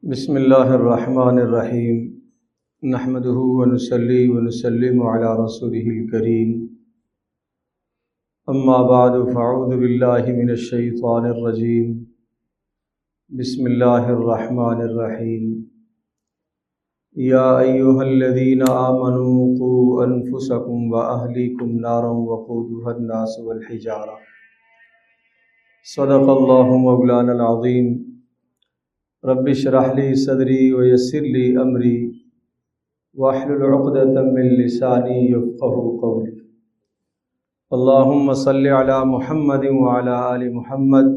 بسم اللہ الرحمن الرحیم نحمدہ ونصلی ونسلم علی رسولہ الکریم اما بعد فاعوذ باللہ من الشیطان الرجیم بسم اللہ الرحمن الرحیم یا ایہا الذین آمنوا قوا انفسکم واہلیکم نارا وقودها الناس والحجارہ صدق اللہ مولانا العظیم رب اشرح لی صدری ویسر لی امری واحلل عقدۃ من لسانی یفقہوا قولی اللہم صل علی محمد وعلی آل محمد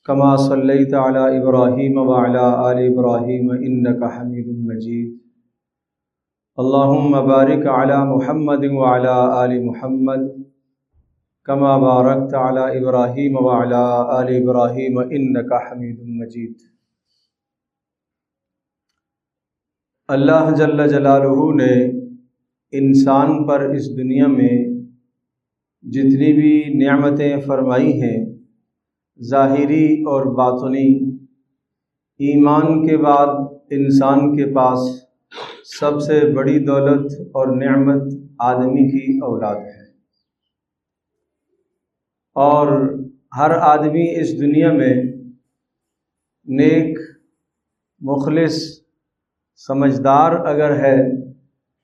کما صلیت علی ابراہیم وعلی آل ابراہیم انک حمید مجید اللہم بارک علی محمد وعلی آل محمد کما بارکت علی ابراہیم وعلی آل ابراہیم انک حمید مجید۔ اللہ جل جلالہ نے انسان پر اس دنیا میں جتنی بھی نعمتیں فرمائی ہیں، ظاہری اور باطنی، ایمان کے بعد انسان کے پاس سب سے بڑی دولت اور نعمت آدمی کی اولاد ہے، اور ہر آدمی اس دنیا میں نیک، مخلص، سمجھدار اگر ہے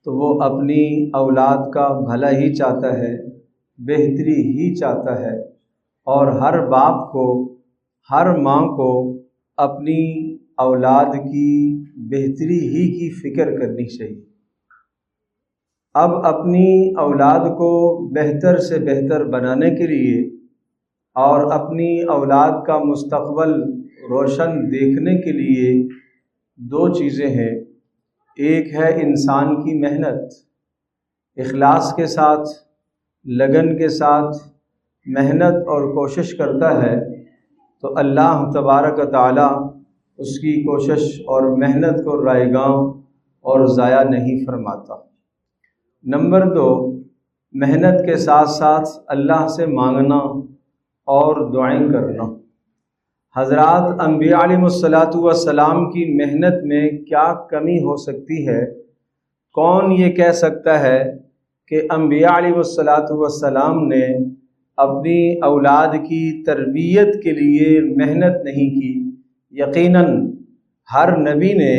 تو وہ اپنی اولاد کا بھلا ہی چاہتا ہے، بہتری ہی چاہتا ہے، اور ہر باپ کو، ہر ماں کو اپنی اولاد کی بہتری ہی کی فکر کرنی چاہیے۔ اب اپنی اولاد کو بہتر سے بہتر بنانے کے لیے اور اپنی اولاد کا مستقبل روشن دیکھنے کے لیے دو چیزیں ہیں۔ ایک ہے انسان کی محنت، اخلاص کے ساتھ، لگن کے ساتھ محنت اور کوشش کرتا ہے تو اللہ تبارک و تعالی اس کی کوشش اور محنت کو رائگاں اور ضائع نہیں فرماتا۔ نمبر دو، محنت کے ساتھ ساتھ اللہ سے مانگنا اور دعائیں کرنا۔ حضرات انبیاء علیہ السلام کی محنت میں کیا کمی ہو سکتی ہے؟ کون یہ کہہ سکتا ہے کہ انبیاء علیہ السلام نے اپنی اولاد کی تربیت کے لیے محنت نہیں کی؟ یقیناً ہر نبی نے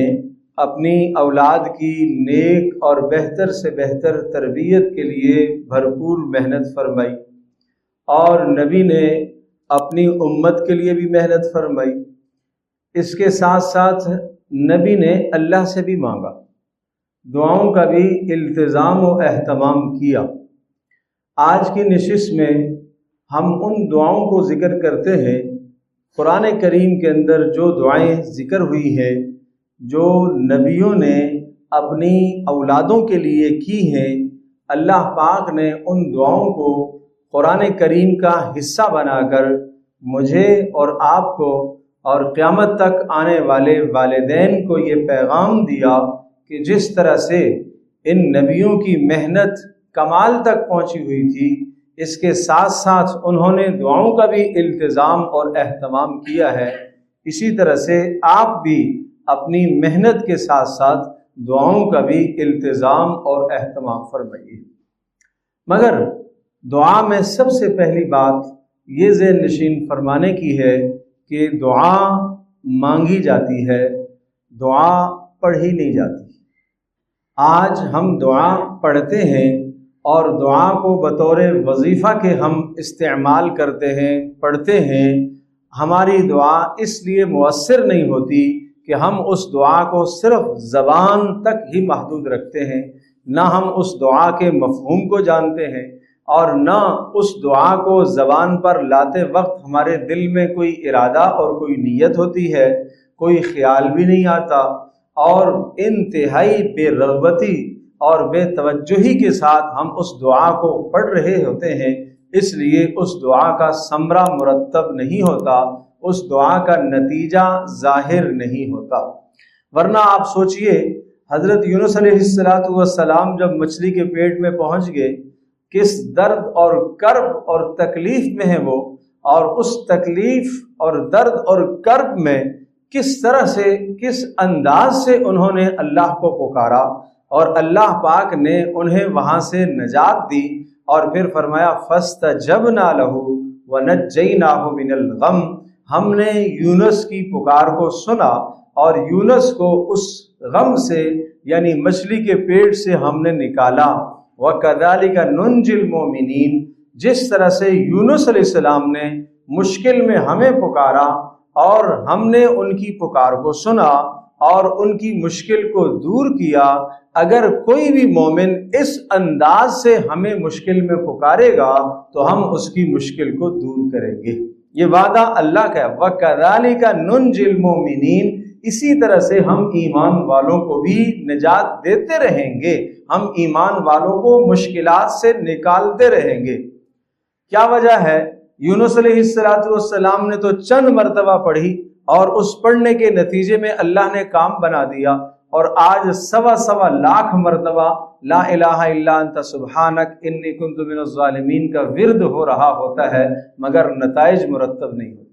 اپنی اولاد کی نیک اور بہتر سے بہتر تربیت کے لیے بھرپور محنت فرمائی، اور نبی نے اپنی امت کے لیے بھی محنت فرمائی۔ اس کے ساتھ ساتھ نبی نے اللہ سے بھی مانگا، دعاؤں کا بھی التزام و اہتمام کیا۔ آج کی نشست میں ہم ان دعاؤں کو ذکر کرتے ہیں۔ قرآن کریم کے اندر جو دعائیں ذکر ہوئی ہیں، جو نبیوں نے اپنی اولادوں کے لیے کی ہیں، اللہ پاک نے ان دعاؤں کو قرآن کریم کا حصہ بنا کر مجھے اور آپ کو اور قیامت تک آنے والے والدین کو یہ پیغام دیا کہ جس طرح سے ان نبیوں کی محنت کمال تک پہنچی ہوئی تھی، اس کے ساتھ ساتھ انہوں نے دعاؤں کا بھی التزام اور اہتمام کیا ہے، اسی طرح سے آپ بھی اپنی محنت کے ساتھ ساتھ دعاؤں کا بھی التزام اور اہتمام فرمائیے۔ مگر دعا میں سب سے پہلی بات یہ ذہن نشین فرمانے کی ہے کہ دعا مانگی جاتی ہے، دعا پڑھی نہیں جاتی۔ آج ہم دعا پڑھتے ہیں اور دعا کو بطور وظیفہ کے ہم استعمال کرتے ہیں، پڑھتے ہیں۔ ہماری دعا اس لیے مؤثر نہیں ہوتی کہ ہم اس دعا کو صرف زبان تک ہی محدود رکھتے ہیں، نہ ہم اس دعا کے مفہوم کو جانتے ہیں، اور نہ اس دعا کو زبان پر لاتے وقت ہمارے دل میں کوئی ارادہ اور کوئی نیت ہوتی ہے، کوئی خیال بھی نہیں آتا، اور انتہائی بے رغبتی اور بے توجہی کے ساتھ ہم اس دعا کو پڑھ رہے ہوتے ہیں۔ اس لیے اس دعا کا ثمرہ مرتب نہیں ہوتا، اس دعا کا نتیجہ ظاہر نہیں ہوتا۔ ورنہ آپ سوچئے، حضرت یونس علیہ السلام جب مچھلی کے پیٹ میں پہنچ گئے، کس درد اور کرب اور تکلیف میں ہیں وہ، اور اس تکلیف اور درد اور کرب میں کس طرح سے کس انداز سے انہوں نے اللہ کو پکارا اور اللہ پاک نے انہیں وہاں سے نجات دی، اور پھر فرمایا فاستجبنا لہ ونجیناہ من الغم، ہم نے یونس کی پکار کو سنا اور یونس کو اس غم سے یعنی مچھلی کے پیٹ سے ہم نے نکالا۔ وَكَذَلِكَ نُنْجِي الْمُؤْمِنِينَ، جس طرح سے یونس علیہ السلام نے مشکل میں ہمیں پکارا اور ہم نے ان کی پکار کو سنا اور ان کی مشکل کو دور کیا، اگر کوئی بھی مومن اس انداز سے ہمیں مشکل میں پکارے گا تو ہم اس کی مشکل کو دور کریں گے۔ یہ وعدہ اللہ کا ہے، وَكَذَلِكَ نُنْجِي الْمُؤْمِنِينَ، اسی طرح سے ہم ایمان والوں کو بھی نجات دیتے رہیں گے، ہم ایمان والوں کو مشکلات سے نکالتے رہیں گے۔ کیا وجہ ہے؟ یونس علیہ السلام نے تو چند مرتبہ پڑھی اور اس پڑھنے کے نتیجے میں اللہ نے کام بنا دیا، اور آج سوا لاکھ مرتبہ لا الہ الا انت سبحانک انی کنت من الظالمین کا ورد ہو رہا ہوتا ہے، مگر نتائج مرتب نہیں ہوتے،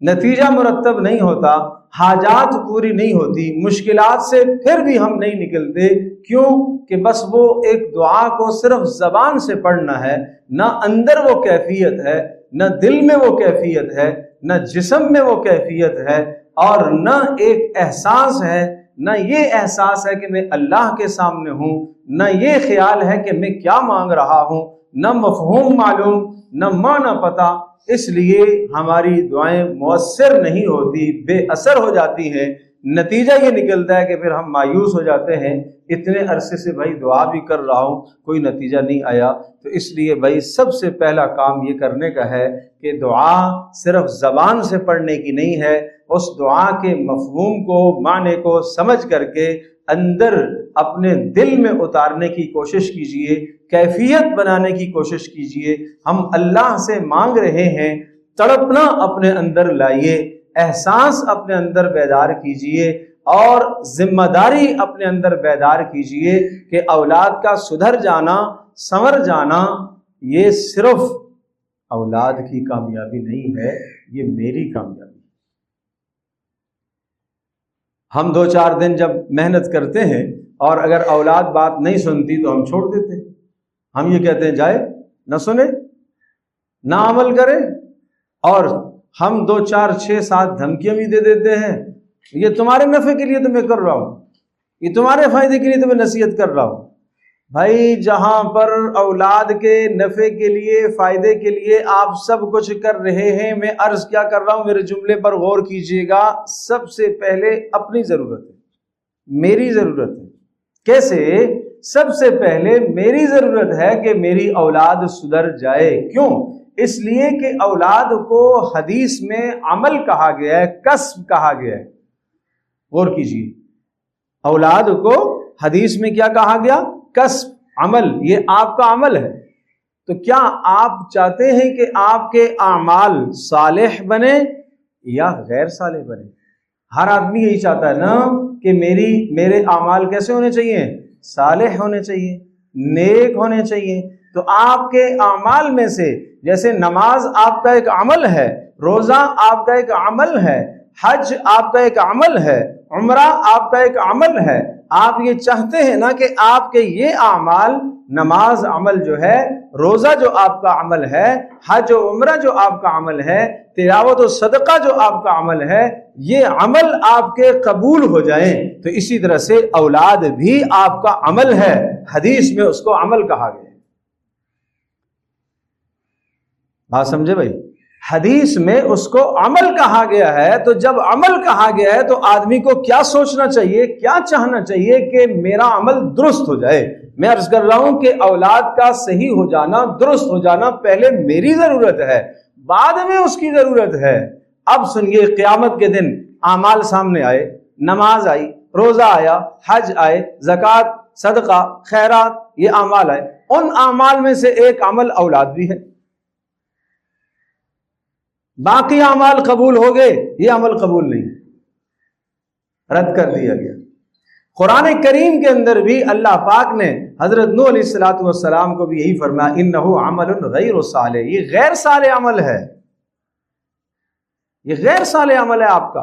نتیجہ مرتب نہیں ہوتا، حاجات پوری نہیں ہوتی، مشکلات سے پھر بھی ہم نہیں نکلتے۔ کیوں کہ بس وہ ایک دعا کو صرف زبان سے پڑھنا ہے، نہ اندر وہ کیفیت ہے، نہ دل میں وہ کیفیت ہے، نہ جسم میں وہ کیفیت ہے، اور نہ ایک احساس ہے، نہ یہ احساس ہے کہ میں اللہ کے سامنے ہوں، نہ یہ خیال ہے کہ میں کیا مانگ رہا ہوں، نہ مفہوم معلوم، نہ معنی پتہ، اس لیے ہماری دعائیں مؤثر نہیں ہوتی، بے اثر ہو جاتی ہیں۔ نتیجہ یہ نکلتا ہے کہ پھر ہم مایوس ہو جاتے ہیں، اتنے عرصے سے بھائی دعا بھی کر رہا ہوں کوئی نتیجہ نہیں آیا۔ تو اس لیے بھائی سب سے پہلا کام یہ کرنے کا ہے کہ دعا صرف زبان سے پڑھنے کی نہیں ہے، اس دعا کے مفہوم کو، معنی کو سمجھ کر کے اندر اپنے دل میں اتارنے کی کوشش کیجئے، کیفیت بنانے کی کوشش کیجئے۔ ہم اللہ سے مانگ رہے ہیں، تڑپنا اپنے اندر لائیے، احساس اپنے اندر بیدار کیجئے، اور ذمہ داری اپنے اندر بیدار کیجئے کہ اولاد کا سدھر جانا، سنور جانا، یہ صرف اولاد کی کامیابی نہیں ہے، یہ میری کامیابی۔ ہم 2-4 دن جب محنت کرتے ہیں اور اگر اولاد بات نہیں سنتی تو ہم چھوڑ دیتے ہیں، ہم یہ کہتے ہیں جائے، نہ سنے، نہ عمل کرے، اور ہم 2-4-6-7 دھمکیاں بھی دے دیتے ہیں، یہ تمہارے نفع کے لیے تو میں کر رہا ہوں، یہ تمہارے فائدے کے لیے تو میں نصیحت کر رہا ہوں۔ بھائی جہاں پر اولاد کے نفع کے لیے، فائدے کے لیے آپ سب کچھ کر رہے ہیں، میں عرض کیا کر رہا ہوں، میرے جملے پر غور کیجئے گا، سب سے پہلے اپنی ضرورت ہے، میری ضرورت ہے۔ کیسے؟ سب سے پہلے میری ضرورت ہے کہ میری اولاد سدھر جائے۔ کیوں؟ اس لیے کہ اولاد کو حدیث میں عمل کہا گیا ہے، کسب کہا گیا ہے۔ غور کیجئے، اولاد کو حدیث میں کیا کہا گیا؟ کسب، عمل، یہ آپ کا عمل ہے۔ تو کیا آپ چاہتے ہیں کہ آپ کے اعمال صالح بنے یا غیر صالح بنے؟ ہر آدمی یہی چاہتا ہے نا کہ میرے اعمال کیسے ہونے چاہیے؟ صالح ہونے چاہیے، نیک ہونے چاہیے۔ تو آپ کے اعمال میں سے جیسے نماز آپ کا ایک عمل ہے، روزہ آپ کا ایک عمل ہے، حج آپ کا ایک عمل ہے، عمرہ آپ کا ایک عمل ہے، آپ یہ چاہتے ہیں نا کہ آپ کے یہ اعمال، نماز عمل جو ہے، روزہ جو آپ کا عمل ہے، حج و عمرہ جو آپ کا عمل ہے، تلاوت و صدقہ جو آپ کا عمل ہے، یہ عمل آپ کے قبول ہو جائیں۔ تو اسی طرح سے اولاد بھی آپ کا عمل ہے، حدیث میں اس کو عمل کہا گیا ہے۔ بات سمجھے بھائی؟ حدیث میں اس کو عمل کہا گیا ہے، تو جب عمل کہا گیا ہے تو آدمی کو کیا سوچنا چاہیے، کیا چاہنا چاہیے کہ میرا عمل درست ہو جائے۔ میں عرض کر رہا ہوں کہ اولاد کا صحیح ہو جانا، درست ہو جانا پہلے میری ضرورت ہے، بعد میں اس کی ضرورت ہے۔ اب سنیے، قیامت کے دن اعمال سامنے آئے، نماز آئی، روزہ آیا، حج آئے، زکوٰۃ، صدقہ، خیرات، یہ اعمال آئے، ان اعمال میں سے ایک عمل اولاد بھی ہے، باقی اعمال قبول ہو گئے، یہ عمل قبول نہیں، رد کر دیا گیا۔ قرآن کریم کے اندر بھی اللہ پاک نے حضرت نوح علیہ السلام کو بھی یہی فرمایا، انہ عمل غیر صالح، یہ غیر صالح عمل ہے، یہ غیر صالح عمل ہے آپ کا۔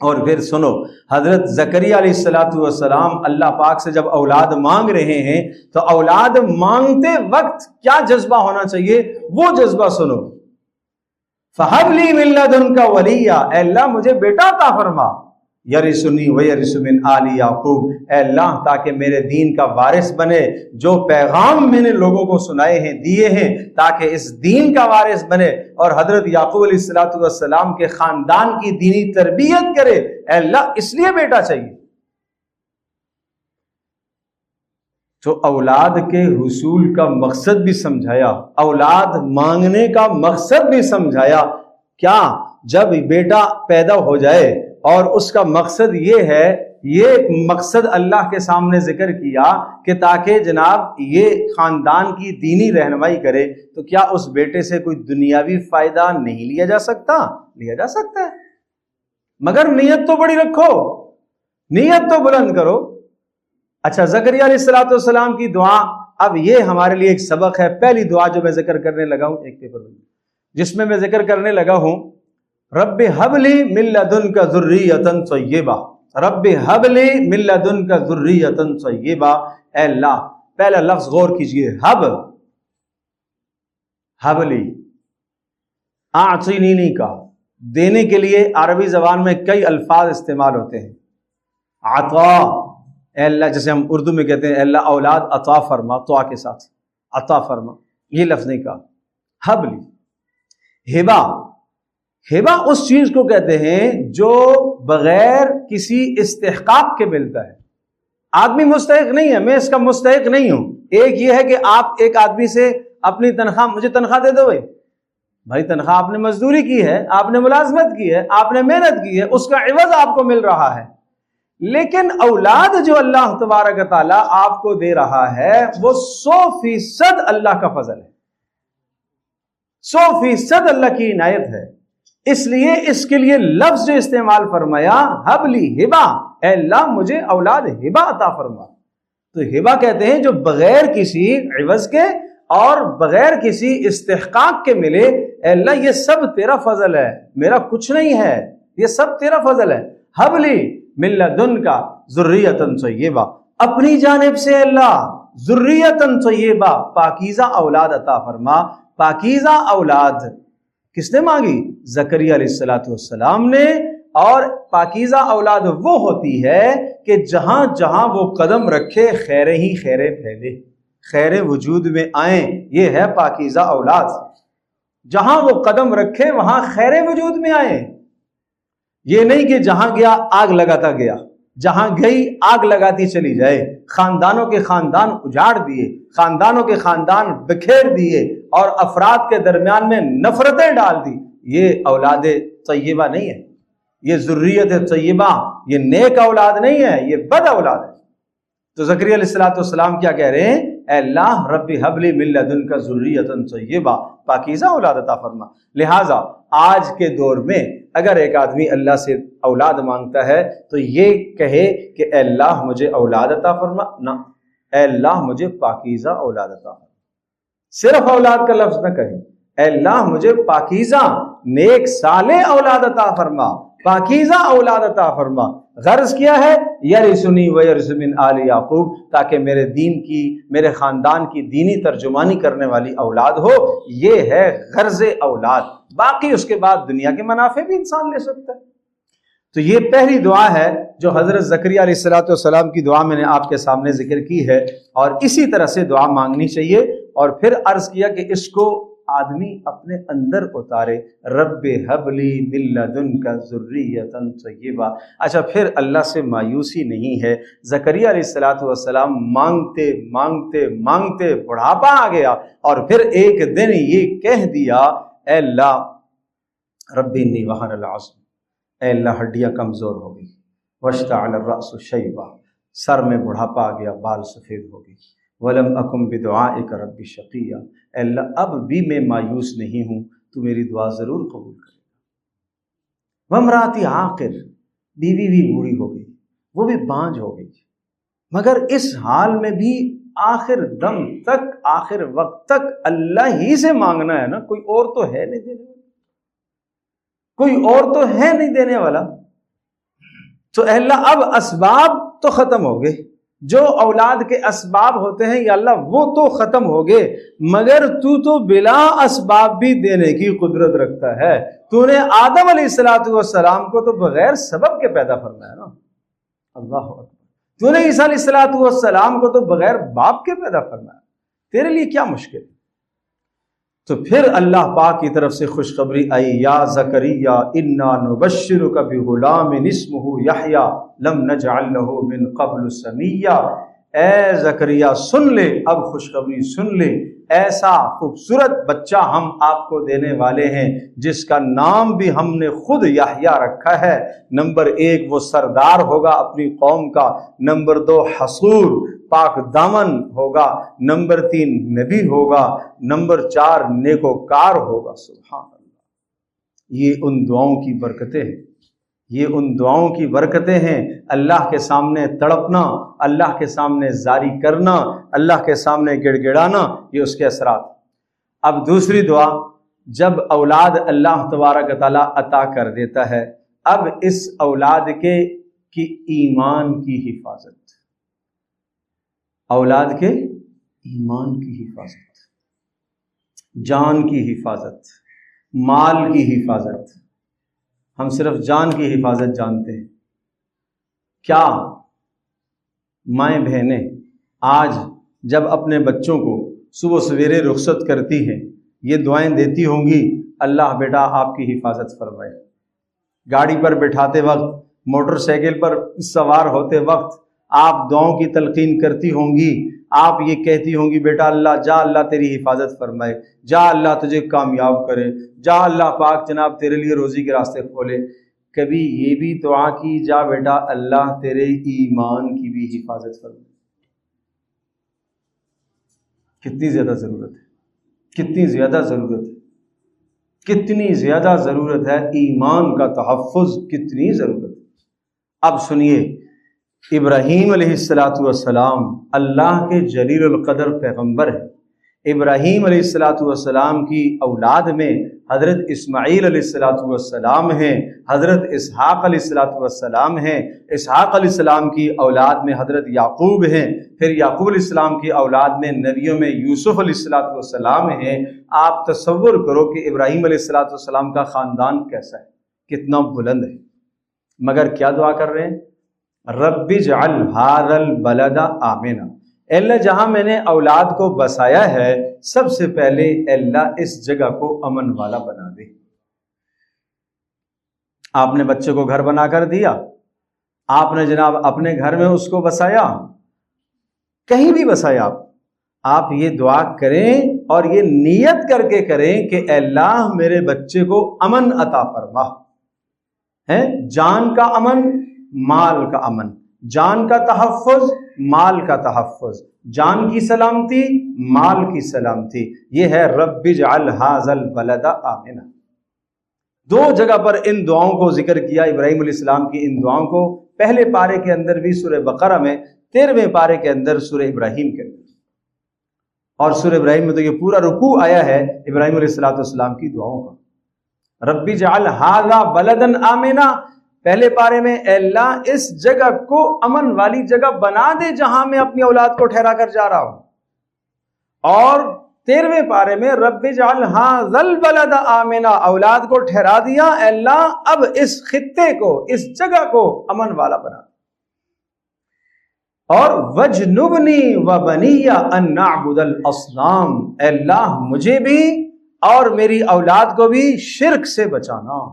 اور پھر سنو، حضرت زکریا علیہ السلام اللہ پاک سے جب اولاد مانگ رہے ہیں تو اولاد مانگتے وقت کیا جذبہ ہونا چاہیے، وہ جذبہ سنو۔ فَهَبْ لِي مِن لَّدُنْكَ وَلِيًّا، اے اللہ مجھے بیٹا عطا فرما، یرثنی ویرث من آل یعقوب، اے اللہ تاکہ میرے دین کا وارث بنے، جو پیغام میں نے لوگوں کو سنائے ہیں دیے ہیں تاکہ اس دین کا وارث بنے، اور حضرت یعقوب علیہ السلام کے خاندان کی دینی تربیت کرے، اے اللہ اس لیے بیٹا چاہیے۔ تو اولاد کے حصول کا مقصد بھی سمجھایا، اولاد مانگنے کا مقصد بھی سمجھایا۔ کیا جب بیٹا پیدا ہو جائے اور اس کا مقصد یہ ہے، یہ مقصد اللہ کے سامنے ذکر کیا کہ تاکہ جناب یہ خاندان کی دینی رہنمائی کرے، تو کیا اس بیٹے سے کوئی دنیاوی فائدہ نہیں لیا جا سکتا؟ لیا جا سکتا ہے، مگر نیت تو بڑی رکھو، نیت تو بلند کرو۔ اچھا، زکریا علیہ السلام کی دعا، اب یہ ہمارے لیے ایک سبق ہے۔ پہلی دعا جو میں ذکر کرنے لگا ہوں، ایک پیپر جس میں ذکر کرنے لگا ہوں، رب حب لی من لدنک ذریۃ طیبہ، رب حب لی من لدنک ذریۃ طیبہ، اے اللہ، پہلا لفظ غور کیجئے، حب، حب لی، اعطینی نہیں کہا، دینے کے لیے عربی زبان میں کئی الفاظ استعمال ہوتے ہیں۔ عطا، اے اللہ، جیسے ہم اردو میں کہتے ہیں اے اللہ اولاد عطا فرما، طا کے ساتھ عطا فرما، یہ لفظ نہیں کہا۔ حب لی، ہبہ، ہبہ اس چیز کو کہتے ہیں جو بغیر کسی استحقاق کے ملتا ہے۔ آدمی مستحق نہیں ہے، میں اس کا مستحق نہیں ہوں۔ ایک یہ ہے کہ آپ ایک آدمی سے اپنی تنخواہ، مجھے تنخواہ دے دو بھائی تنخواہ آپ نے مزدوری کی ہے، آپ نے ملازمت کی ہے، آپ نے محنت کی ہے، اس کا عوض آپ کو مل رہا ہے۔ لیکن اولاد جو اللہ تبارک و تعالیٰ آپ کو دے رہا ہے وہ 100% اللہ کا فضل ہے، 100% اللہ کی عنایت ہے۔ اس لیے اس کے لیے لفظ جو استعمال فرمایا، حب لی ہبہ، اے اللہ مجھے اولاد ہبہ عطا فرما۔ تو ہبہ کہتے ہیں جو بغیر کسی عوض کے اور بغیر کسی استحقاق کے ملے۔ اے اللہ یہ سب تیرا فضل ہے، میرا کچھ نہیں ہے، یہ سب تیرا فضل ہے۔ حب لی من لدنک ذریۃ طیبہ، اپنی جانب سے اللہ ذریۃ طیبہ، پاکیزہ اولاد عطا فرما۔ پاکیزہ اولاد کس نے مانگی؟ زکریا علیہ السلام نے۔ اور پاکیزہ اولاد وہ ہوتی ہے کہ جہاں جہاں وہ قدم رکھے خیر ہی خیریں پھیلے، خیر وجود میں آئیں، یہ ہے پاکیزہ اولاد۔ جہاں وہ قدم رکھے وہاں خیر وجود میں آئیں، یہ نہیں کہ جہاں گیا آگ لگاتا گیا، جہاں گئی آگ لگاتی چلی جائے، خاندانوں کے خاندان اجاڑ دیے، خاندانوں کے خاندان بکھیر دیے اور افراد کے درمیان میں نفرتیں ڈال دی۔ یہ اولاد طیبہ نہیں ہے، یہ ذریت طیبہ، یہ نیک اولاد نہیں ہے، یہ بد اولاد ہے۔ تو زکریا علیہ السلام کیا کہہ رہے ہیں؟ اے اللہ رب حب لی من لدنک ذریۃ طیبہ، پاکیزہ اولاد عطا فرما۔ لہٰذا آج کے دور میں اگر ایک آدمی اللہ سے اولاد مانگتا ہے تو یہ کہے کہ اے اللہ مجھے اولاد عطا فرما، نہ، اے اللہ مجھے پاکیزہ اولاد عطا فرما۔ صرف اولاد کا لفظ نہ کہے، اے اللہ مجھے پاکیزہ نیک صالح اولاد عطا فرما، پاکیزہ اولاد عطا فرما۔ غرض کیا ہے؟ یرثنی ویرث من آل یعقوب، تاکہ میرے دین کی، میرے خاندان کی دینی ترجمانی کرنے والی اولاد ہو۔ یہ ہے غرض اولاد، باقی اس کے بعد دنیا کے منافع بھی انسان لے سکتا ہے۔ تو یہ پہلی دعا ہے جو حضرت زکریا علیہ السلام کی دعا میں نے آپ کے سامنے ذکر کی ہے، اور اسی طرح سے دعا مانگنی چاہیے۔ اور پھر عرض کیا کہ اس کو آدمی اپنے اندر اتارے، رب حب لی من لدنک ذریۃ طیبہ۔ اچھا، پھر اللہ سے مایوسی نہیں ہے۔ زکریا علیہ السلام مانگتے مانگتے مانگتے بڑھاپا آ گیا، اور پھر ایک دن یہ کہہ دیا، اے اللہ رب انی وہن العظم، اے اللہ ہڈیاں کمزور ہو گئی، واشتعل الرأس شیبہ، سر میں بڑھاپا آ گیا، بال سفید ہو گئی، ولم اکن بدعائک رب شقیہ، اے اللہ اب بھی میں مایوس نہیں ہوں، تو میری دعا ضرور قبول کرے گا۔ وامراتی عاقر، بیوی بھی بوڑھی ہو گئی، وہ بھی بانجھ ہو گئی، مگر اس حال میں بھی آخر دم تک، آخر وقت تک اللہ ہی سے مانگنا ہے نا، کوئی اور تو ہے نہیں دینے والا، کوئی اور تو ہے نہیں دینے والا۔ تو اے اللہ اب اسباب تو ختم ہو گئے، جو اولاد کے اسباب ہوتے ہیں یا اللہ وہ تو ختم ہو گئے، مگر تو بلا اسباب بھی دینے کی قدرت رکھتا ہے۔ تو نے آدم علیہ السلام کو تو بغیر سبب کے پیدا فرمایا نا، اللہ اکبر۔ تو نے عیسیٰ علیہ السلام کو تو بغیر باپ کے پیدا فرمایا، تیرے لیے کیا مشکل؟ تو پھر اللہ پاک کی طرف سے خوشخبری آئی، یا زکریا انا نبشرک بغلام اسمہ یحییٰ لم نجعل لہ من قبل سمیہ۔ اے زکریا سن لے، اب خوشخبری سن لے، ایسا خوبصورت بچہ ہم آپ کو دینے والے ہیں جس کا نام بھی ہم نے خود یحییٰ رکھا ہے۔ نمبر 1 وہ سردار ہوگا اپنی قوم کا، نمبر 2 حصور پاک دامن ہوگا، نمبر 3 نبی ہوگا، نمبر 4 نیکوکار ہوگا۔ سبحان اللہ، یہ ان دعاؤں کی برکتیں ہیں، یہ ان دعاؤں کی برکتیں ہیں۔ اللہ کے سامنے تڑپنا، اللہ کے سامنے زاری کرنا، اللہ کے سامنے گڑ گڑانا، یہ اس کے اثرات۔ اب دوسری دعا، جب اولاد اللہ تبارک تعالیٰ عطا کر دیتا ہے، اب اس اولاد کی ایمان کی حفاظت، اولاد کے ایمان کی حفاظت، جان کی حفاظت، مال کی حفاظت۔ ہم صرف جان کی حفاظت جانتے ہیں، کیا مائیں بہنیں آج جب اپنے بچوں کو صبح سویرے رخصت کرتی ہیں یہ دعائیں دیتی ہوں گی، اللہ بیٹا آپ کی حفاظت فرمائے۔ گاڑی پر بٹھاتے وقت، موٹر سائیکل پر سوار ہوتے وقت آپ دعاؤں کی تلقین کرتی ہوں گی، آپ یہ کہتی ہوں گی بیٹا اللہ جا، اللہ تیری حفاظت فرمائے، جا اللہ تجھے کامیاب کرے، جا اللہ پاک جناب تیرے لیے روزی کے راستے کھولے۔ کبھی یہ بھی دعا کی جا بیٹا اللہ تیرے ایمان کی بھی حفاظت فرمائے؟ کتنی زیادہ ضرورت ہے، کتنی زیادہ ضرورت ہے، کتنی زیادہ ضرورت ہے، ایمان کا تحفظ کتنی ضرورت ہے۔ اب سنیے، ابراہیم علیہ السلام اللہ کے جلیل القدر پیغمبر ہیں۔ ابراہیم علیہ السلام کی اولاد میں حضرت اسماعیل علیہ السلام ہیں، حضرت اسحاق علیہ السلام ہیں، اسحاق علیہ السلام کی اولاد میں حضرت یعقوب ہیں، پھر یعقوب علیہ السلام کی اولاد میں نبیوں میں یوسف علیہ السلام ہیں۔ آپ تصور کرو کہ ابراہیم علیہ السلام کا خاندان کیسا ہے، کتنا بلند ہے، مگر کیا دعا کر رہے ہیں؟ رب اجعل ھذا البلد آمنا، اے اللہ جہاں میں نے اولاد کو بسایا ہے سب سے پہلے اے اللہ اس جگہ کو امن والا بنا دے۔ آپ نے بچے کو گھر بنا کر دیا، آپ نے جناب اپنے گھر میں اس کو بسایا، کہیں بھی بسایا، آپ یہ دعا کریں اور یہ نیت کر کے کریں کہ اے اللہ میرے بچے کو امن عطا فرما، ہے جان کا امن، مال کا امن، جان کا تحفظ، مال کا تحفظ، جان کی سلامتی، مال کی سلامتی، یہ ہے رب اجعل ھذا البلد آمنا۔ 2 جگہ پر ان دعاؤں کو ذکر کیا، ابراہیم علیہ السلام کی ان دعاؤں کو، پہلے پارے کے اندر بھی سورہ بقرہ میں، 13ویں پارے کے اندر سورہ ابراہیم کے اندر، اور سورہ ابراہیم میں تو یہ پورا رکوع آیا ہے ابراہیم علیہ السلام کی دعاؤں کا۔ رب اجعل ھذا بلدا آمنا، پہلے پارے میں اے اللہ اس جگہ کو امن والی جگہ بنا دے جہاں میں اپنی اولاد کو ٹھہرا کر جا رہا ہوں، اور 13ویں پارے میں رب اجعل ھذا البلد آمنا، اولاد کو ٹھہرا دیا اے اللہ اب اس خطے کو، اس جگہ کو امن والا بنا، اور وجنبنی وبنی ان نعبد الاصنام، اے اللہ مجھے بھی اور میری اولاد کو بھی شرک سے بچانا۔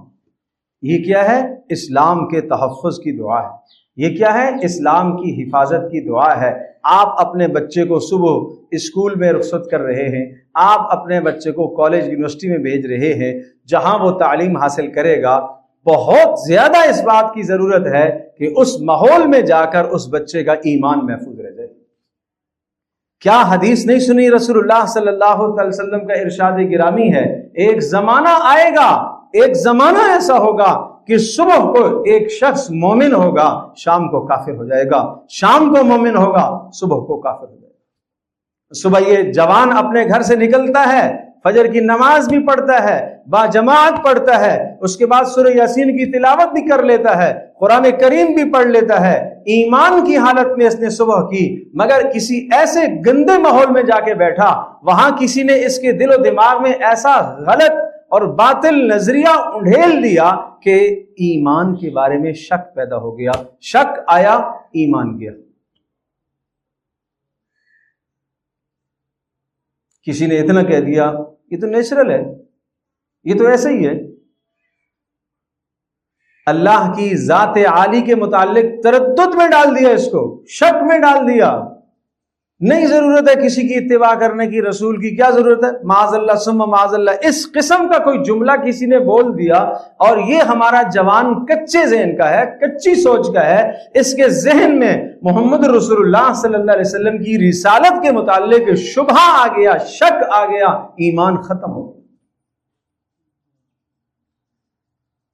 یہ کیا ہے؟ اسلام کے تحفظ کی دعا ہے، یہ کیا ہے؟ اسلام کی حفاظت کی دعا ہے۔ آپ اپنے بچے کو صبح اسکول میں رخصت کر رہے ہیں، آپ اپنے بچے کو کالج یونیورسٹی میں بھیج رہے ہیں، جہاں وہ تعلیم حاصل کرے گا بہت زیادہ اس بات کی ضرورت ہے کہ اس ماحول میں جا کر اس بچے کا ایمان محفوظ رہ جائے۔ کیا حدیث نہیں سنی رسول اللہ صلی اللہ علیہ وسلم کا ارشاد گرامی ہے، ایک زمانہ آئے گا، ایک زمانہ ایسا ہوگا کہ صبح کو ایک شخص مومن ہوگا، شام کو کافر ہو جائے گا، شام کو مومن ہوگا، صبح کو کافر ہو جائے گا۔ صبح یہ جوان اپنے گھر سے نکلتا ہے، فجر کی نماز بھی پڑھتا ہے، با جماعت پڑھتا ہے، اس کے بعد سورہ یاسین کی تلاوت بھی کر لیتا ہے، قرآن کریم بھی پڑھ لیتا ہے، ایمان کی حالت میں اس نے صبح کی، مگر کسی ایسے گندے ماحول میں جا کے بیٹھا، وہاں کسی نے اس کے دل و دماغ میں ایسا غلط اور باطل نظریہ انڈھیل دیا کہ ایمان کے بارے میں شک پیدا ہو گیا، شک آیا، ایمان گیا۔ کسی نے اتنا کہہ دیا یہ تو نیچرل ہے، یہ تو ایسا ہی ہے۔ اللہ کی ذات عالی کے متعلق تردد میں ڈال دیا، اس کو شک میں ڈال دیا۔ نہیں ضرورت ہے کسی کی اتباع کرنے کی، رسول کی کیا ضرورت ہے، معاذ اللہ ثم معاذ اللہ، اس قسم کا کوئی جملہ کسی نے بول دیا، اور یہ ہمارا جوان کچے ذہن کا ہے، کچی سوچ کا ہے، اس کے ذہن میں محمد رسول اللہ صلی اللہ علیہ وسلم کی رسالت کے متعلق شبہ آ گیا، شک آ گیا، ایمان ختم ہو گیا،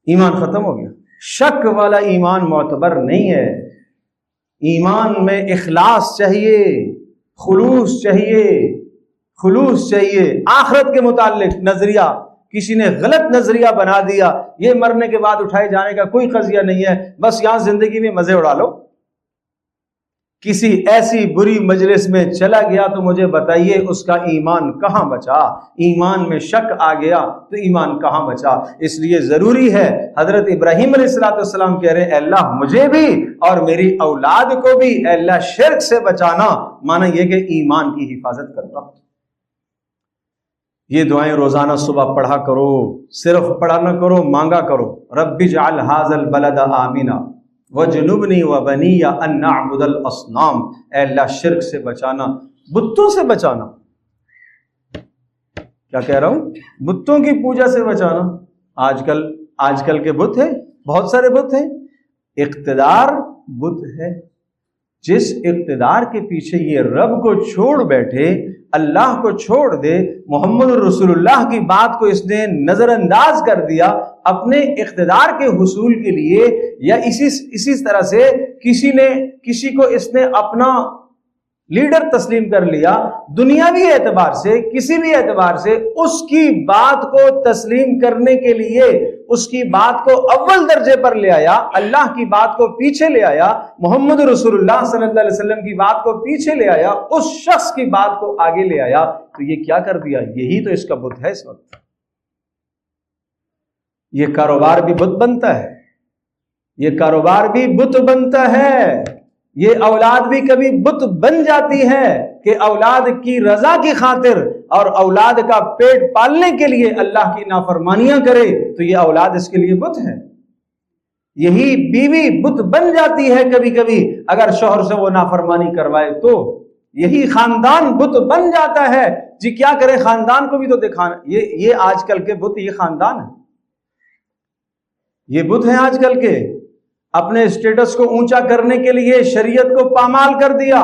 ایمان ختم ہو گیا۔ شک والا ایمان معتبر نہیں ہے۔ ایمان میں اخلاص چاہیے، خلوص چاہیے، خلوص چاہیے۔ آخرت کے متعلق نظریہ کسی نے غلط نظریہ بنا دیا، یہ مرنے کے بعد اٹھائے جانے کا کوئی قضیہ نہیں ہے، بس یہاں زندگی میں مزے اڑا لو۔ کسی ایسی بری مجلس میں چلا گیا تو مجھے بتائیے اس کا ایمان کہاں بچا؟ ایمان میں شک آ گیا تو ایمان کہاں بچا؟ اس لیے ضروری ہے، حضرت ابراہیم علیہ السلام کہہ رہے ہیں، اے اللہ مجھے بھی اور میری اولاد کو بھی اے اللہ شرک سے بچانا، مانا یہ کہ ایمان کی حفاظت کرنا۔ یہ دعائیں روزانہ صبح پڑھا کرو، صرف پڑھا نہ کرو، مانگا کرو۔ رب اجعل ھذا البلد آمنا وجنبنی وبنی ان نعبد الاصنام، اے اللہ شرک سے بچانا، بتوں سے بچانا۔ کیا کہہ رہا ہوں؟ بتوں کی پوجا سے بچانا۔ آج کل کے بت ہیں، بہت سارے بت ہیں، اقتدار بت ہے۔ جس اقتدار کے پیچھے یہ رب کو چھوڑ بیٹھے، اللہ کو چھوڑ دے، محمد رسول اللہ کی بات کو اس نے نظر انداز کر دیا اپنے اقتدار کے حصول کے لیے، یا اسی طرح سے کسی کو اس نے اپنا لیڈر تسلیم کر لیا، دنیاوی اعتبار سے کسی بھی اعتبار سے اس کی بات کو تسلیم کرنے کے لیے اس کی بات کو اول درجے پر لے آیا، اللہ کی بات کو پیچھے لے آیا، محمد رسول اللہ صلی اللہ علیہ وسلم کی بات کو پیچھے لے آیا، اس شخص کی بات کو آگے لے آیا، تو یہ کیا کر دیا؟ یہی تو اس کا بت ہے اس وقت۔ یہ کاروبار بھی بت بنتا ہے، یہ کاروبار بھی بت بنتا ہے، یہ اولاد بھی کبھی بت بن جاتی ہے کہ اولاد کی رضا کی خاطر اور اولاد کا پیٹ پالنے کے لیے اللہ کی نافرمانیاں کرے، تو یہ اولاد اس کے لیے بت ہے۔ یہی بیوی بت بن جاتی ہے کبھی کبھی اگر شوہر سے وہ نافرمانی کروائے تو، یہی خاندان بت بن جاتا ہے۔ جی کیا کرے، خاندان کو بھی تو دکھانا۔ یہ آج کل کے بت، یہ خاندان ہے، یہ بت ہیں آج کل کے۔ اپنے اسٹیٹس کو اونچا کرنے کے لیے شریعت کو پامال کر دیا،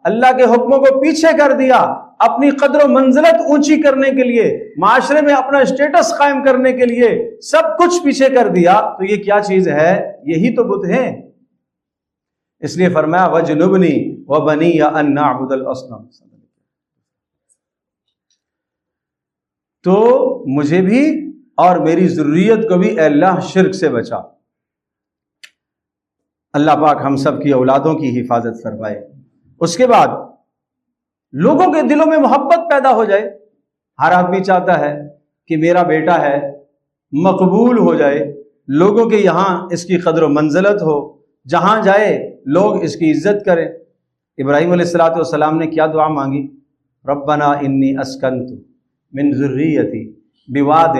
اللہ کے حکموں کو پیچھے کر دیا، اپنی قدر و منزلت اونچی کرنے کے لیے، معاشرے میں اپنا اسٹیٹس قائم کرنے کے لیے سب کچھ پیچھے کر دیا، تو یہ کیا چیز ہے؟ یہی تو بت ہیں۔ اس لیے فرمایا وَجْنُبْنِي وَبَنِيَّ أَن نَعْبُدَ الْأَصْنَامَ، تو مجھے بھی اور میری ذریت کو بھی اے اللہ شرک سے بچا۔ اللہ پاک ہم سب کی اولادوں کی حفاظت فرمائے۔ اس کے بعد لوگوں کے دلوں میں محبت پیدا ہو جائے۔ ہر آدمی چاہتا ہے کہ میرا بیٹا ہے مقبول ہو جائے، لوگوں کے یہاں اس کی قدر و منزلت ہو، جہاں جائے لوگ اس کی عزت کریں۔ ابراہیم علیہ السلام نے کیا دعا مانگی؟ ربنا انی اسکنت من ذریتی بواد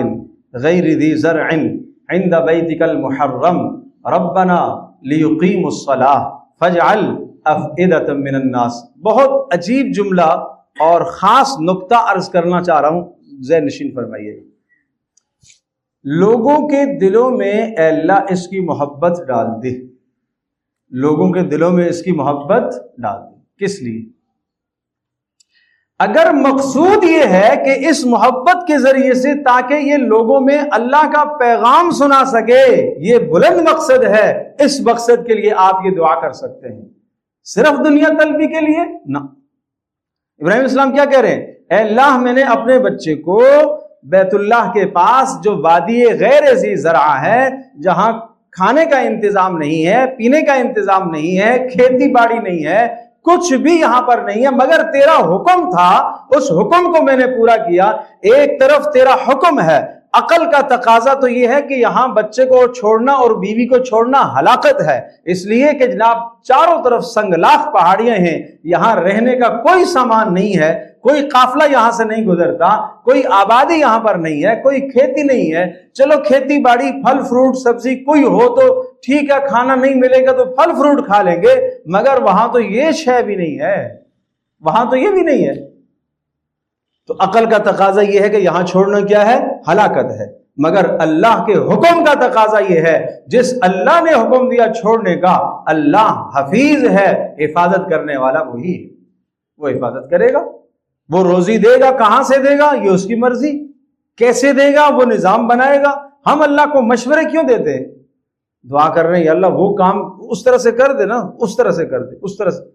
غیر ذی زرع عند بیتک المحرم ربنا لیقیموا الصلاۃ فاجعل افئدۃ من الناس۔ بہت عجیب جملہ اور خاص نقطہ عرض کرنا چاہ رہا ہوں، ذہن نشین فرمائیے۔ لوگوں کے دلوں میں اے اللہ اس کی محبت ڈال دے، لوگوں کے دلوں میں اس کی محبت ڈال دے۔ کس لیے؟ اگر مقصود یہ ہے کہ اس محبت کے ذریعے سے تاکہ یہ لوگوں میں اللہ کا پیغام سنا سکے، یہ بلند مقصد ہے، اس مقصد کے لیے آپ یہ دعا کر سکتے ہیں۔ صرف دنیا طلبی کے لیے نہ۔ ابراہیم السلام کیا کہہ رہے ہیں؟ اے اللہ میں نے اپنے بچے کو بیت اللہ کے پاس جو وادی غیر ذی زرع ہے، جہاں کھانے کا انتظام نہیں ہے، پینے کا انتظام نہیں ہے، کھیتی باڑی نہیں ہے، کچھ بھی یہاں پر نہیں ہے، مگر تیرا حکم تھا، اس حکم کو میں نے پورا کیا۔ ایک طرف تیرا حکم ہے، عقل کا تقاضا تو یہ ہے کہ یہاں بچے کو چھوڑنا اور بیوی کو چھوڑنا ہلاکت ہے، اس لیے کہ جناب چاروں طرف سنگلاخ پہاڑیاں ہیں، یہاں رہنے کا کوئی سامان نہیں ہے، کوئی قافلہ یہاں سے نہیں گزرتا، کوئی آبادی یہاں پر نہیں ہے، کوئی کھیتی نہیں ہے۔ چلو کھیتی باڑی، پھل فروٹ سبزی کوئی ہو تو ٹھیک ہے، کھانا نہیں ملے گا تو پھل فروٹ کھا لیں گے، مگر وہاں تو یہ شے بھی نہیں ہے، وہاں تو یہ بھی نہیں ہے۔ تو عقل کا تقاضا یہ ہے کہ یہاں چھوڑنا کیا ہے؟ ہلاکت ہے، مگر اللہ کے حکم کا تقاضا یہ ہے، جس اللہ نے حکم دیا چھوڑنے کا، اللہ حفیظ ہے، حفاظت کرنے والا وہی ہے، وہ حفاظت کرے گا، وہ روزی دے گا، کہاں سے دے گا یہ اس کی مرضی، کیسے دے گا وہ نظام بنائے گا۔ ہم اللہ کو مشورے کیوں دیتے ہیں؟ دعا کر رہے ہیں یا اللہ وہ کام اس طرح سے کر دے نا، اس طرح سے کر دے، اس طرح سے۔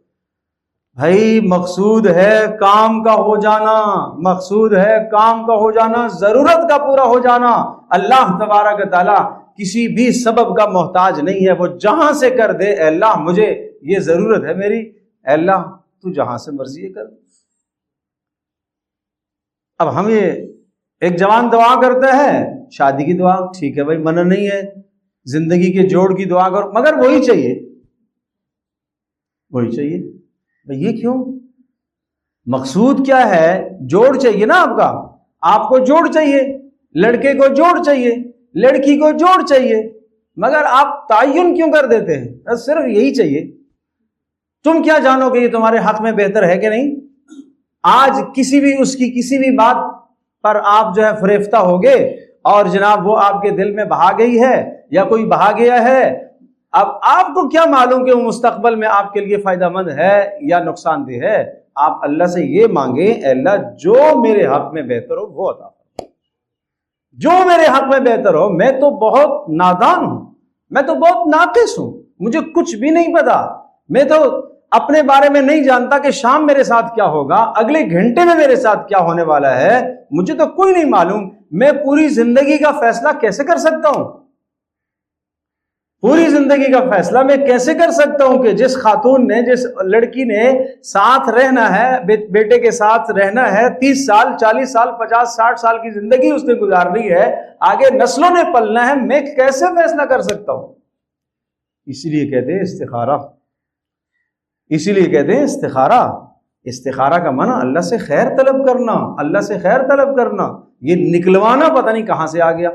بھائی مقصود ہے کام کا ہو جانا، مقصود ہے کام کا ہو جانا، ضرورت کا پورا ہو جانا۔ اللہ تبارک و تعالی کسی بھی سبب کا محتاج نہیں ہے، وہ جہاں سے کر دے، اے اللہ مجھے یہ ضرورت ہے میری، اے اللہ تو جہاں سے مرضی ہے کر دے۔ اب ہم یہ ایک جوان دعا کرتا ہے، شادی کی دعا ٹھیک ہے بھائی، منع نہیں ہے، زندگی کے جوڑ کی دعا کرو، مگر وہی چاہیے، وہی چاہیے۔ یہ کیوں؟ مقصود کیا ہے؟ جوڑ چاہیے نا آپ کا، آپ کو جوڑ چاہیے، لڑکے کو جوڑ چاہیے، لڑکی کو جوڑ چاہیے، مگر آپ تعین کیوں کر دیتے ہیں؟ صرف یہی چاہیے۔ تم کیا جانو کہ یہ تمہارے حق میں بہتر ہے کہ نہیں؟ آج کسی بھی اس کی کسی بھی بات پر آپ جو ہے فریفتہ ہوگے اور جناب وہ آپ کے دل میں بہا گئی ہے یا کوئی بہا گیا ہے، اب آپ کو کیا معلوم کہ وہ مستقبل میں آپ کے لیے فائدہ مند ہے یا نقصان دہ ہے؟ آپ اللہ سے یہ مانگیں، اے اللہ جو میرے حق میں بہتر ہو وہ عطا فرما، جو میرے حق میں بہتر ہو۔ میں تو بہت نادان ہوں، میں تو بہت ناقص ہوں، مجھے کچھ بھی نہیں پتا، میں تو اپنے بارے میں نہیں جانتا کہ شام میرے ساتھ کیا ہوگا، اگلے گھنٹے میں میرے ساتھ کیا ہونے والا ہے، مجھے تو کوئی نہیں معلوم۔ میں پوری زندگی کا فیصلہ کیسے کر سکتا ہوں؟ پوری زندگی کا فیصلہ میں کیسے کر سکتا ہوں کہ جس خاتون نے، جس لڑکی نے ساتھ رہنا ہے، بیٹے کے ساتھ رہنا ہے، 30 سال 40 سال 50 60 سال کی زندگی اس نے گزارنی ہے، آگے نسلوں نے پلنا ہے، میں کیسے فیصلہ کر سکتا ہوں؟ اسی لیے کہتے ہیں استخارہ، اسی لیے کہتے ہیں استخارہ۔ استخارہ کا معنی اللہ سے خیر طلب کرنا، اللہ سے خیر طلب کرنا۔ یہ نکلوانا پتہ نہیں کہاں سے آ گیا،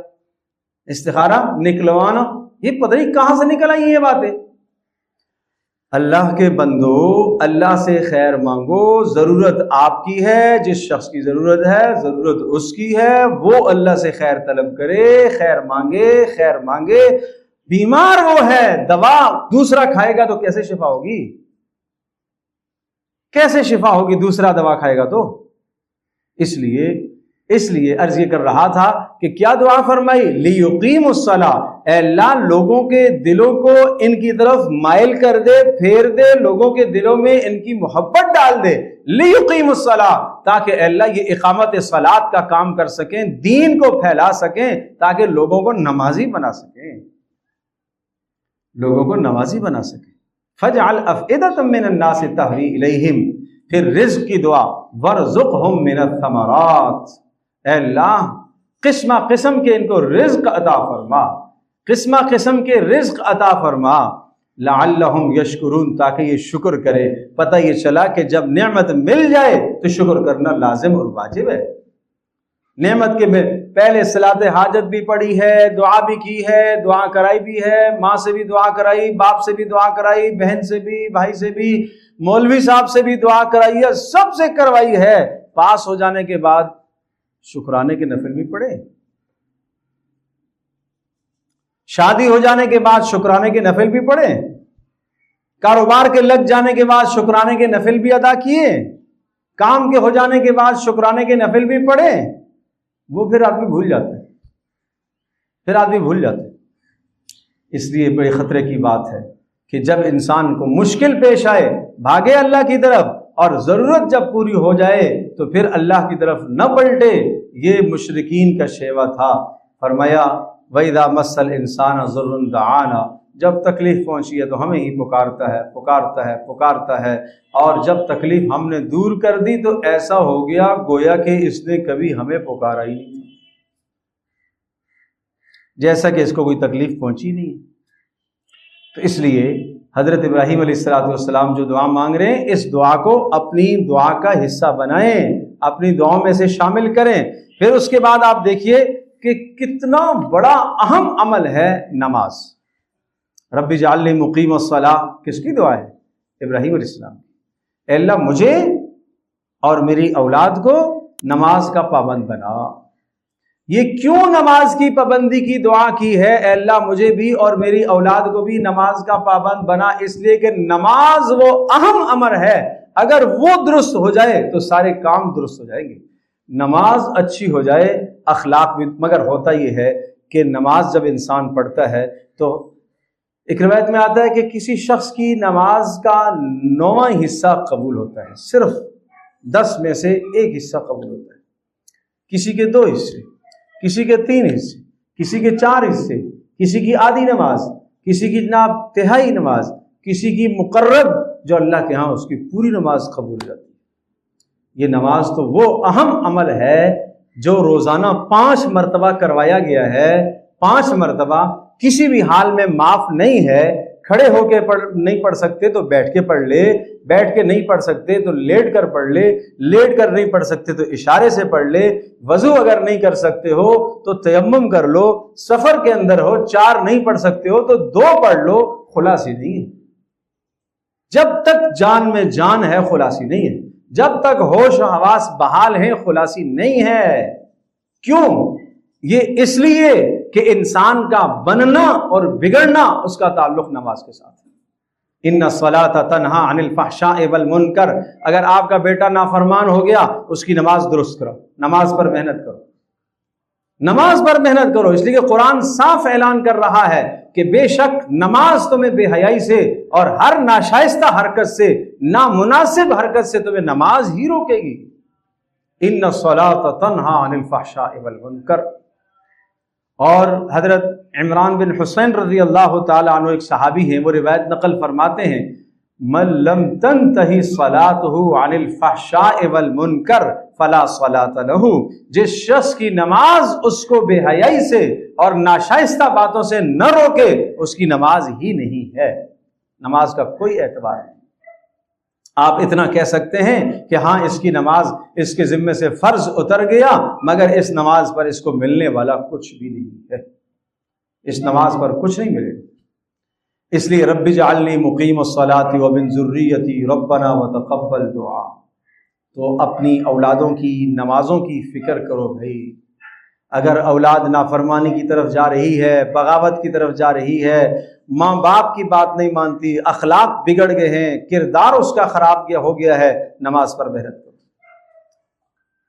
استخارہ نکلوانا، یہ پتہ نہیں کہاں سے نکل آئی یہ باتیں۔ اللہ کے بندو اللہ سے خیر مانگو، ضرورت آپ کی ہے، جس شخص کی ضرورت ہے ضرورت اس کی ہے، وہ اللہ سے خیر طلب کرے، خیر مانگے، خیر مانگے۔ بیمار وہ ہے، دوا دوسرا کھائے گا تو کیسے شفا ہوگی؟ کیسے شفا ہوگی دوسرا دوا کھائے گا تو؟ اس لیے عرض یہ کر رہا تھا کہ کیا دعا فرمائی؟ لیقیموا الصلاۃ، اے اللہ لوگوں کے دلوں کو ان کی طرف مائل کر دے، پھیر دے، لوگوں کے دلوں میں ان کی محبت ڈال دے۔ لیقیموا الصلاۃ، تاکہ اے اللہ یہ اقامت صلاۃ کا کام کر سکیں، دین کو پھیلا سکیں، تاکہ لوگوں کو نمازی بنا سکیں، لوگوں کو نمازی بنا سکیں۔ فَاجْعَلْ أَفْئِدَةً مِّنَ النَّاسِ تَهْوِي إِلَيْهِمْ، پھر رزق کی دعا، وَارْزُقْهُم مِّنَ الثَّمَرَاتِ، اے اللہ قسمہ قسم کے ان کو رزق عطا فرما، قسمہ قسم کے رزق عطا فرما، لَعَلَّهُمْ يَشْكُرُونَ، تاکہ یہ شکر کرے۔ پتہ یہ چلا کہ جب نعمت مل جائے تو شکر کرنا لازم اور واجب ہے۔ نعمت کے پہلے صلاۃ حاجت بھی پڑھی ہے، دعا بھی کی ہے، دعا کرائی بھی ہے، ماں سے بھی دعا کرائی، باپ سے بھی دعا کرائی، بہن سے بھی، بھائی سے بھی، مولوی صاحب سے بھی دعا کرائی ہے، سب سے کروائی ہے۔ پاس ہو جانے کے بعد شکرانے کے نفل بھی پڑھے، شادی ہو جانے کے بعد شکرانے کے نفل بھی پڑھے، کاروبار کے لگ جانے کے بعد شکرانے کے نفل بھی ادا کیے، کام کے ہو جانے کے بعد شکرانے کے نفل بھی پڑھے، وہ پھر آدمی بھول جاتا ہے، پھر آدمی بھول جاتا ہے۔ اس لیے بڑے خطرے کی بات ہے کہ جب انسان کو مشکل پیش آئے، بھاگے اللہ کی طرف، اور ضرورت جب پوری ہو جائے تو پھر اللہ کی طرف نہ پلٹے، یہ مشرکین کا شیوا تھا۔ فرمایا وَإِذَا مَسَّ الْإِنسَانَ ضُرٌّ دَعَانَا، جب تکلیف پہنچی ہے تو ہمیں ہی پکارتا ہے، اور جب تکلیف ہم نے دور کر دی تو ایسا ہو گیا گویا کہ اس نے کبھی ہمیں پکارا ہی نہیں، جیسا کہ اس کو کوئی تکلیف پہنچی نہیں۔ تو اس لیے حضرت ابراہیم علیہ السلام جو دعا مانگ رہے ہیں، اس دعا کو اپنی دعا کا حصہ بنائیں، اپنی دعاؤں میں سے شامل کریں۔ پھر اس کے بعد آپ دیکھیے کہ کتنا بڑا اہم عمل ہے نماز۔ رب اجعلنی مقیم الصلاۃ کس کی دعا ہے؟ ابراہیم علیہ السلام۔ اے اللہ مجھے اور میری اولاد کو نماز کا پابند بنا۔ یہ کیوں نماز کی پابندی کی دعا کی ہے؟ اے اللہ مجھے بھی اور میری اولاد کو بھی نماز کا پابند بنا، اس لیے کہ نماز وہ اہم امر ہے، اگر وہ درست ہو جائے تو سارے کام درست ہو جائیں گے۔ نماز اچھی ہو جائے، اخلاق بھی۔ مگر ہوتا یہ ہے کہ نماز جب انسان پڑھتا ہے تو ایک روایت میں آتا ہے کہ کسی شخص کی نماز کا 9واں حصہ قبول ہوتا ہے، صرف 10 میں سے 1 حصہ قبول ہوتا ہے، کسی کے 2 حصے، کسی کے 3 حصے، کسی کے 4 حصے، کسی کی آدھی نماز، کسی کی جناب تہائی نماز، کسی کی مقرب، جو اللہ کے ہاں اس کی پوری نماز قبول ہو جاتی ہے۔ یہ نماز تو وہ اہم عمل ہے جو روزانہ 5 مرتبہ کروایا گیا ہے، 5 مرتبہ، کسی بھی حال میں معاف نہیں ہے۔ کھڑے ہو کے نہیں پڑھ سکتے تو بیٹھ کے پڑھ لے، بیٹھ کے نہیں پڑھ سکتے تو لیٹ کر پڑھ لے، لیٹ کر نہیں پڑھ سکتے تو اشارے سے پڑھ لے، وضو اگر نہیں کر سکتے ہو تو تیمم کر لو، سفر کے اندر ہو 4 نہیں پڑھ سکتے ہو تو 2 پڑھ لو، خلاصی نہیں ہے۔ جب تک جان میں جان ہے خلاصی نہیں ہے، جب تک ہوش و حواس بحال ہیں خلاصی نہیں ہے۔ کیوں؟ یہ اس لیے کہ انسان کا بننا اور بگڑنا اس کا تعلق نماز کے ساتھ ہے۔ ان الصلاۃ تنہا عن الفحشاء والمنکر، اگر آپ کا بیٹا نافرمان ہو گیا اس کی نماز درست کرو، نماز پر محنت کرو، نماز پر محنت کرو، اس لیے کہ قرآن صاف اعلان کر رہا ہے کہ بے شک نماز تمہیں بے حیائی سے اور ہر ناشائستہ حرکت سے، نامناسب حرکت سے تمہیں نماز ہی روکے گی۔ ان الصلاۃ تنہا عن الفحشاء والمنکر۔ اور حضرت عمران بن حسین رضی اللہ تعالیٰ عنہ ایک صحابی ہیں، وہ روایت نقل فرماتے ہیں من لم تنتہی صلاته عن الفحشاء والمنکر فلا صلاۃ لہ، جس شخص کی نماز اس کو بے حیائی سے اور ناشائستہ باتوں سے نہ روکے اس کی نماز ہی نہیں ہے، نماز کا کوئی اعتبار نہیں۔ آپ اتنا کہہ سکتے ہیں کہ ہاں اس کی نماز اس کے ذمے سے فرض اتر گیا، مگر اس نماز پر اس کو ملنے والا کچھ بھی نہیں ہے، اس نماز پر کچھ نہیں ملے گا۔ اس لیے رب اجعلنی مقیم الصلاۃ ومن ذریتی ربنا وتقبل دعا۔ تو اپنی اولادوں کی نمازوں کی فکر کرو بھائی۔ اگر اولاد نافرمانی کی طرف جا رہی ہے، بغاوت کی طرف جا رہی ہے، ماں باپ کی بات نہیں مانتی، اخلاق بگڑ گئے ہیں، کردار اس کا خراب ہو گیا ہے، نماز پر محنت کرو،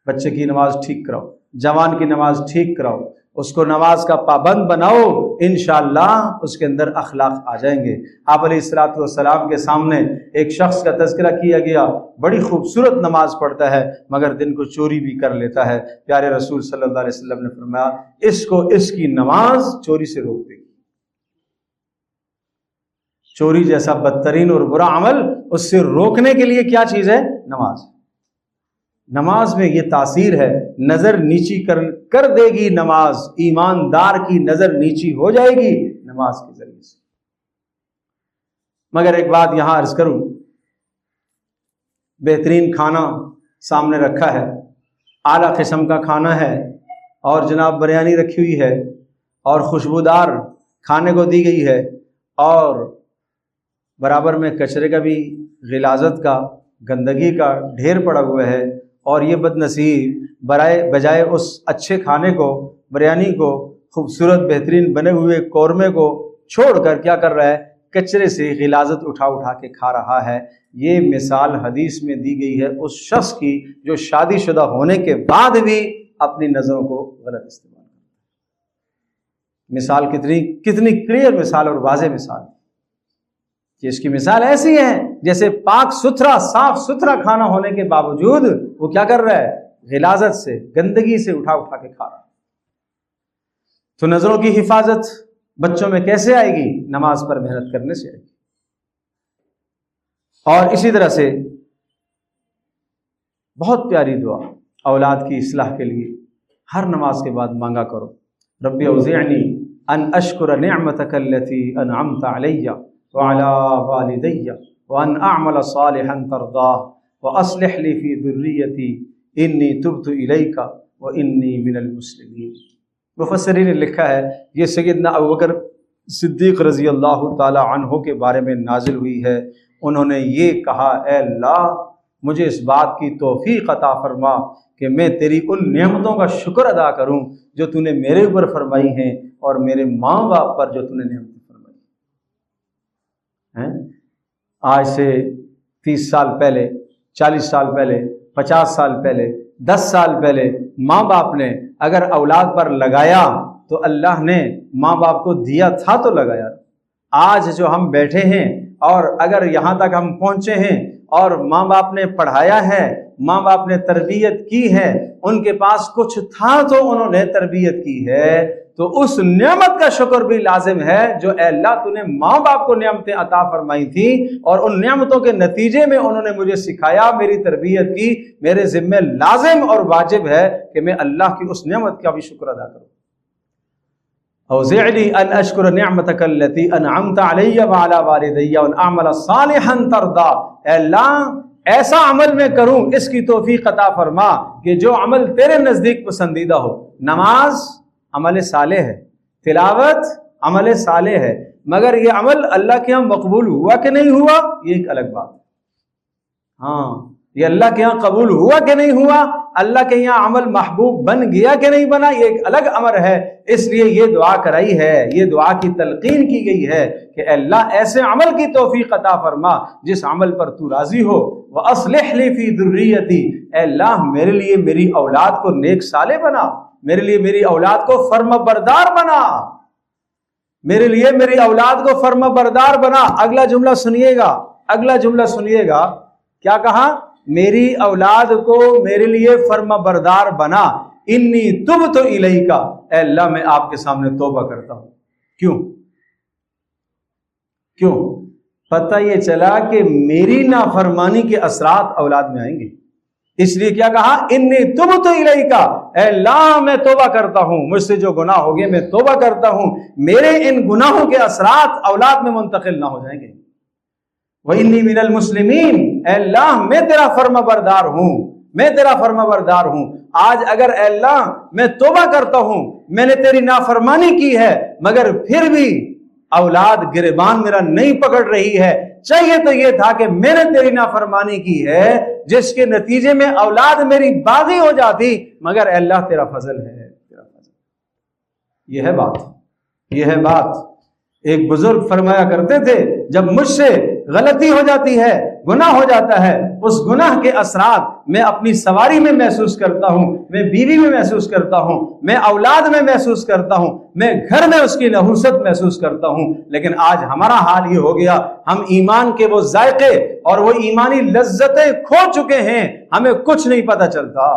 بچے کی نماز ٹھیک کراؤ، جوان کی نماز ٹھیک کراؤ، اس کو نماز کا پابند بناؤ، انشاءاللہ اس کے اندر اخلاق آ جائیں گے۔ آپ علیہ الصلوۃ والسلام کے سامنے ایک شخص کا تذکرہ کیا گیا، بڑی خوبصورت نماز پڑھتا ہے مگر دن کو چوری بھی کر لیتا ہے۔ پیارے رسول صلی اللہ علیہ وسلم نے فرمایا اس کو اس کی نماز چوری سے روک دے گی۔ چوری جیسا بدترین اور برا عمل، اس سے روکنے کے لیے کیا چیز ہے؟ نماز۔ نماز میں یہ تاثیر ہے، نظر نیچی کر دے گی نماز، ایماندار کی نظر نیچی ہو جائے گی نماز کے ذریعے سے۔ مگر ایک بات یہاں عرض کروں، بہترین کھانا سامنے رکھا ہے، اعلیٰ قسم کا کھانا ہے، اور جناب بریانی رکھی ہوئی ہے اور خوشبودار کھانے کو دی گئی ہے، اور برابر میں کچرے کا بھی، غلاظت کا، گندگی کا ڈھیر پڑا ہوا ہے، اور یہ بد نصیب بجائے اس اچھے کھانے کو، بریانی کو، خوبصورت بہترین بنے ہوئے قورمے کو چھوڑ کر کیا کر رہا ہے؟ کچرے سے غلاظت اٹھا کے کھا رہا ہے۔ یہ مثال حدیث میں دی گئی ہے اس شخص کی جو شادی شدہ ہونے کے بعد بھی اپنی نظروں کو غلط استعمال کرتا ہے۔ مثال کتنی کلیئر مثال اور واضح مثال کہ اس کی مثال ایسی ہے جیسے پاک ستھرا صاف ستھرا کھانا ہونے کے باوجود وہ کیا کر رہا ہے؟ غلاظت سے، گندگی سے اٹھا اٹھا کے کھا رہا ہے۔ تو نظروں کی حفاظت بچوں میں کیسے آئے گی؟ نماز پر محنت کرنے سے آئے گی۔ اور اسی طرح سے بہت پیاری دعا اولاد کی اصلاح کے لیے ہر نماز کے بعد مانگا کرو، رب اوزعنی ان اشکر نعمتک التی انعمت علی وعلی والدی وان اعمل صالحا ترضاہ واصلح لی فی ذریتی انی تبت الیک وانی من المسلمین۔ مفسرین نے لکھا ہے یہ سیدنا ابوبکر صدیق رضی اللہ تعالی عنہ کے بارے میں نازل ہوئی ہے۔ انہوں نے یہ کہا، اے اللہ مجھے اس بات کی توفیق عطا فرما کہ میں تیری ان نعمتوں کا شکر ادا کروں جو تو نے میرے اوپر فرمائی ہیں اور میرے ماں باپ پر جو تو نے نعمتیں فرمائی ہیں۔ آج سے 30 سال پہلے، 40 سال پہلے، 50 سال پہلے، 10 سال پہلے ماں باپ نے اگر اولاد پر لگایا تو اللہ نے ماں باپ کو دیا تھا تو لگایا۔ آج جو ہم بیٹھے ہیں اور اگر یہاں تک ہم پہنچے ہیں اور ماں باپ نے پڑھایا ہے، ماں باپ نے تربیت کی ہے، ان کے پاس کچھ تھا تو انہوں نے تربیت کی ہے، تو اس نعمت کا شکر بھی لازم ہے جو اے اللہ تو نے ماں باپ کو نعمتیں عطا فرمائی تھی اور ان نعمتوں کے نتیجے میں انہوں نے مجھے سکھایا، میری تربیت کی، میرے ذمہ لازم اور واجب ہے کہ میں اللہ کی اس نعمت کا بھی شکر ادا کروں۔ اوزعنی ان اشکر نعمتک التی انعمت علی وعلی والدی وان اعمل صالحا ترضا، اے اللہ ایسا عمل میں کروں، اس کی توفیق عطا فرما کہ جو عمل تیرے نزدیک پسندیدہ ہو۔ نماز عمل صالح ہے، تلاوت عمل صالح ہے، مگر یہ عمل اللہ کے یہاں مقبول ہوا کہ نہیں ہوا یہ ایک الگ بات۔ ہاں، یہ اللہ کے یہاں قبول ہوا کہ نہیں ہوا، اللہ کے یہاں عمل محبوب بن گیا کہ نہیں بنا، یہ ایک الگ امر ہے۔ اس لیے یہ دعا کرائی ہے، یہ دعا کی تلقین کی گئی ہے کہ اے اللہ ایسے عمل کی توفیق عطا فرما جس عمل پر تو راضی ہو۔ وَأَصْلِحْ لِي فِي ذُرِّيَّتِي، اے اللہ میرے لیے میری اولاد کو نیک صالح بنا، میرے لیے میری اولاد کو فرما بردار بنا، میرے لیے میری اولاد کو فرما بردار بنا۔ اگلا جملہ سنیے گا، اگلا جملہ سنیے گا، کیا کہا؟ میری اولاد کو میرے لیے فرما بردار بنا، انی تبت الیک، اے اللہ میں آپ کے سامنے توبہ کرتا ہوں۔ کیوں؟ پتہ یہ چلا کہ میری نافرمانی کے اثرات اولاد میں آئیں گے، اس لیے کیا کہا؟ انی تبت الیک، اے اللہ میں توبہ کرتا ہوں، مجھ سے جو گناہ ہو گئے میں توبہ کرتا ہوں، میرے ان گناہوں کے اثرات اولاد میں منتقل نہ ہو جائیں گے۔ وَإِنِّي مِنَ الْمُسْلِمِينَ، اے اللہ میں تیرا فرما بردار ہوں، میں تیرا فرما بردار ہوں۔ آج اگر اے اللہ میں توبہ کرتا ہوں، میں نے تیری نافرمانی کی ہے مگر پھر بھی اولاد گریبان میرا نہیں پکڑ رہی ہے، چاہیے تو یہ تھا کہ میں نے تیری نافرمانی کی ہے جس کے نتیجے میں اولاد میری باغی ہو جاتی، مگر اے اللہ تیرا فضل ہے، تیرا فضل۔ یہ ہے بات، یہ ہے بات۔ ایک بزرگ فرمایا کرتے تھے جب مجھ سے غلطی ہو جاتی ہے، گناہ ہو جاتا ہے، اس گناہ کے اثرات میں اپنی سواری میں محسوس کرتا ہوں، میں بیوی میں محسوس کرتا ہوں، میں اولاد میں محسوس کرتا ہوں، میں گھر میں اس کی نحوست محسوس کرتا ہوں۔ لیکن آج ہمارا حال یہ ہو گیا، ہم ایمان کے وہ ذائقے اور وہ ایمانی لذتیں کھو چکے ہیں، ہمیں کچھ نہیں پتہ چلتا،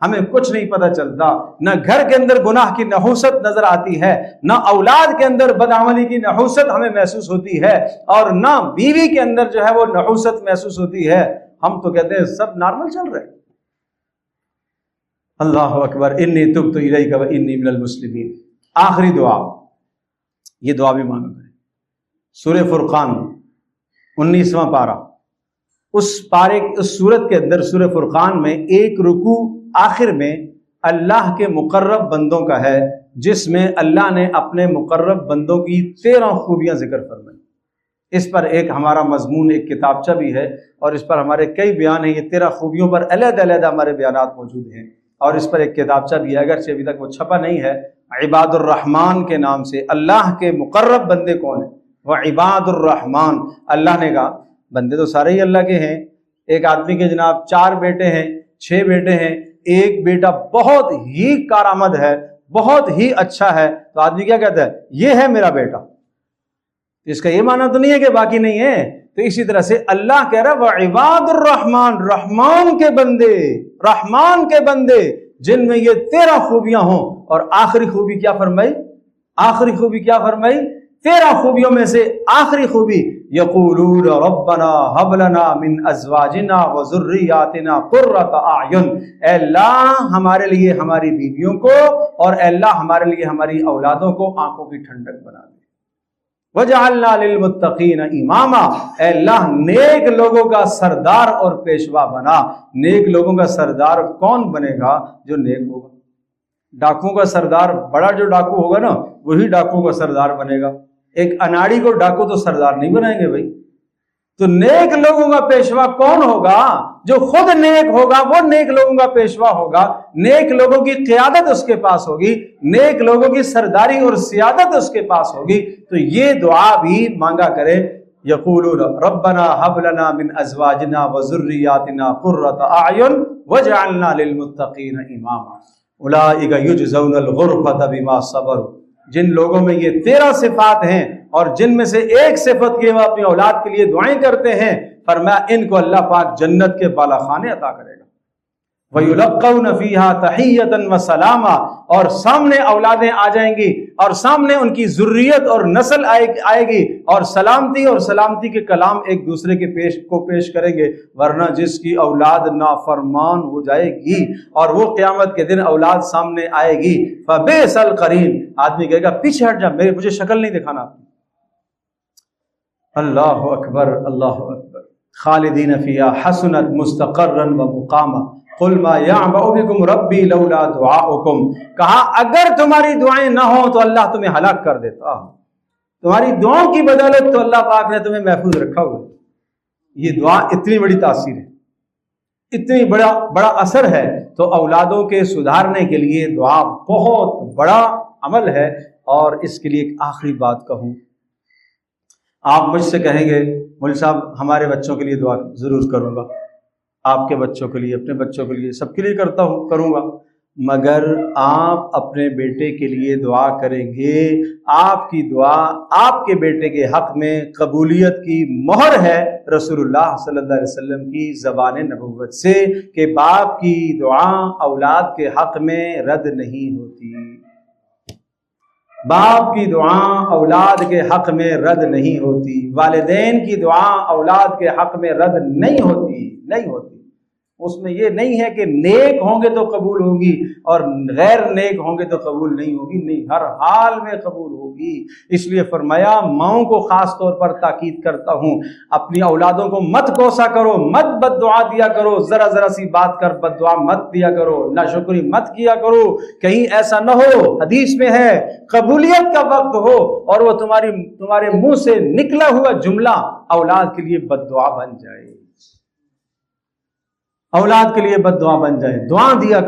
ہمیں کچھ نہیں پتہ چلتا۔ نہ گھر کے اندر گناہ کی نحوست نظر آتی ہے، نہ اولاد کے اندر بدعملی کی نحوست ہمیں محسوس ہوتی ہے، اور نہ بیوی کے اندر جو ہے وہ نحوست محسوس ہوتی ہے۔ ہم تو کہتے ہیں سب نارمل چل رہے۔ اللہ اکبر، انی تبت الیک وانی من المسلمین۔ آخری دعا، یہ دعا بھی مانگا کریں، سورہ فرقان 19واں پارہ، اس پارے اس سورت کے اندر سورہ فرقان میں ایک رکوع آخر میں اللہ کے مقرب بندوں کا ہے، جس میں اللہ نے اپنے مقرب بندوں کی 13 خوبیاں ذکر فرمائی۔ اس پر ایک ہمارا مضمون، ایک کتابچہ بھی ہے، اور اس پر ہمارے کئی بیان ہیں۔ یہ 13 خوبیوں پر علیحدہ علیحدہ ہمارے بیانات موجود ہیں، اور اس پر ایک کتابچہ بھی ہے، اگرچہ ابھی تک وہ چھپا نہیں ہے۔ عباد الرحمن کے نام سے اللہ کے مقرب بندے کون ہیں؟ وہ عباد الرحمن۔ اللہ نے کہا بندے تو سارے ہی اللہ کے ہیں۔ ایک آدمی کے جناب 4 بیٹے ہیں، 6 بیٹے ہیں، ایک بیٹا بہت ہی کارآمد ہے، بہت ہی اچھا ہے، تو آدمی کیا کہتا ہے؟ یہ ہے میرا بیٹا۔ تو اس کا یہ معنی تو نہیں ہے کہ باقی نہیں ہے. تو اسی طرح سے اللہ کہہ رہا ہے وعباد الرحمن، رحمان کے بندے جن میں یہ 13 خوبیاں ہوں. اور آخری خوبی کیا فرمائی؟ 13 خوبیوں میں سے آخری خوبی یقولون ربنا هب لنا من ازواجنا وذریاتنا قرۃ اعین. اے اللہ ہمارے لیے ہماری بیویوں کو اور اے اللہ ہمارے لیے ہماری اولادوں کو آنکھوں کی ٹھنڈک بنا دے. وجعلنا للمتقین اماما، اے اللہ نیک لوگوں کا سردار اور پیشوا بنا. نیک لوگوں کا سردار کون بنے گا؟ جو نیک ہوگا. ڈاکوؤں کا سردار، بڑا جو ڈاکو ہوگا نا وہی ڈاکوؤں کا سردار بنے گا. ایک اناڑی کو ڈاکو تو سردار نہیں بنائیں گے بھائی. تو نیک لوگوں کا پیشوا کون ہوگا؟ جو خود نیک ہوگا وہ نیک لوگوں کا پیشوا ہوگا. نیک لوگوں کی قیادت اس کے پاس ہوگی، نیک لوگوں کی سرداری اور سیادت اس کے پاس ہوگی. تو یہ دعا بھی مانگا کرے. یقولون ربنا هب لنا من ازواجنا وذریاتنا قرۃ اعین وجعلنا للمتقین اماما اولئک یجزون الغرفۃ بما صبروا. جن لوگوں میں یہ 13 صفات ہیں اور جن میں سے ایک صفت کی وہ اپنی اولاد کے لیے دعائیں کرتے ہیں، فرمایا ان کو اللہ پاک جنت کے بالا خانے عطا کرے گا. وَيُلَقَّوْنَ فِيهَا تَحِيَّةً وَسَلَامًا، اور سامنے اولادیں آ جائیں گی اور سامنے ان کی ذریت اور نسل آئے گی اور سلامتی کے کلام ایک دوسرے کے پیش کریں گے. ورنہ جس کی اولاد نافرمان ہو جائے گی اور وہ قیامت کے دن اولاد سامنے آئے گی فَبِئْسَ الْقَرِينُ، آدمی کہے گا پیچھے ہٹ جا، مجھے شکل نہیں دکھانا. اللہ اکبر، اللہ اکبر. خالدین فیہا حسنت مستقرا ومقاما قل ما یعبأ بکم ربی لولا دعاؤکم. کہا اگر تمہاری دعائیں نہ ہوں تو اللہ تمہیں ہلاک کر دیتا. تمہاری دعاؤں کی بدولت تو اللہ پاک نے تمہیں محفوظ رکھا ہوا ہے. یہ دعا اتنی بڑی تاثیر ہے، اتنی بڑا اثر ہے. تو اولادوں کے سدھارنے کے لیے دعا بہت بڑا عمل ہے. اور اس کے لیے ایک آخری بات کہوں، آپ مجھ سے کہیں گے مولوی صاحب ہمارے بچوں کے لیے دعا ضرور کروں گا، آپ کے بچوں کے لیے، اپنے بچوں کے لیے، سب کے لیے کروں گا. مگر آپ اپنے بیٹے کے لیے دعا کریں گے، آپ کی دعا آپ کے بیٹے کے حق میں قبولیت کی مہر ہے رسول اللہ صلی اللہ علیہ وسلم کی زبان نبوت سے کہ باپ کی دعا اولاد کے حق میں رد نہیں ہوتی. باپ کی دعا اولاد کے حق میں رد نہیں ہوتی، والدین کی دعا اولاد کے حق میں رد نہیں ہوتی. اس میں یہ نہیں ہے کہ نیک ہوں گے تو قبول ہوگی اور غیر نیک ہوں گے تو قبول نہیں ہوگی. نہیں، ہر حال میں قبول ہوگی. اس لیے فرمایا ماؤں کو خاص طور پر تاکید کرتا ہوں، اپنی اولادوں کو مت کوسا کرو، مت بد دعا دیا کرو. ذرا سی بات کر بد دعا مت دیا کرو، ناشکری مت کیا کرو. کہیں ایسا نہ ہو، حدیث میں ہے قبولیت کا وقت ہو اور وہ تمہارے منہ سے نکلا ہوا جملہ اولاد کے لیے بد دعا بن جائے، اولاد کے لیے بد دعا بن جائے. دعا دیا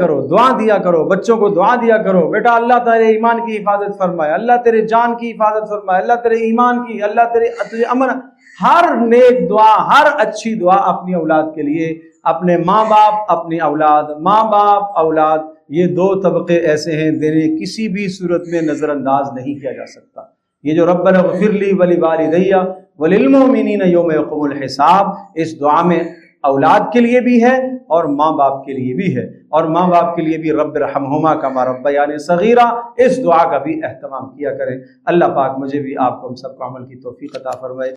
کرو، بچوں کو دعا دیا کرو. بیٹا اللہ تیرے ایمان کی حفاظت فرمائے، اللہ تیرے جان کی حفاظت فرمائے، اللہ تیرے ایمان کی، اللہ تیرے امن. ہر نیک دعا، ہر اچھی دعا اپنی اولاد کے لیے. اپنے ماں باپ، اپنی اولاد، ماں باپ اولاد، یہ 2 طبقے ایسے ہیں جنہیں کسی بھی صورت میں نظر انداز نہیں کیا جا سکتا. یہ جو ربنا اغفر لی ولوالدی وللمؤمنین یوم یقوم الحساب، اس دعا میں اولاد کے لیے بھی ہے اور ماں باپ کے لیے بھی ہے. اور ماں باپ کے لیے بھی رب ارحمہما کما ربیانی صغیرا، اس دعا کا بھی اہتمام کیا کریں. اللہ پاک مجھے بھی، آپ کو، ہم سب کو عمل کی توفیق عطا فرمائے.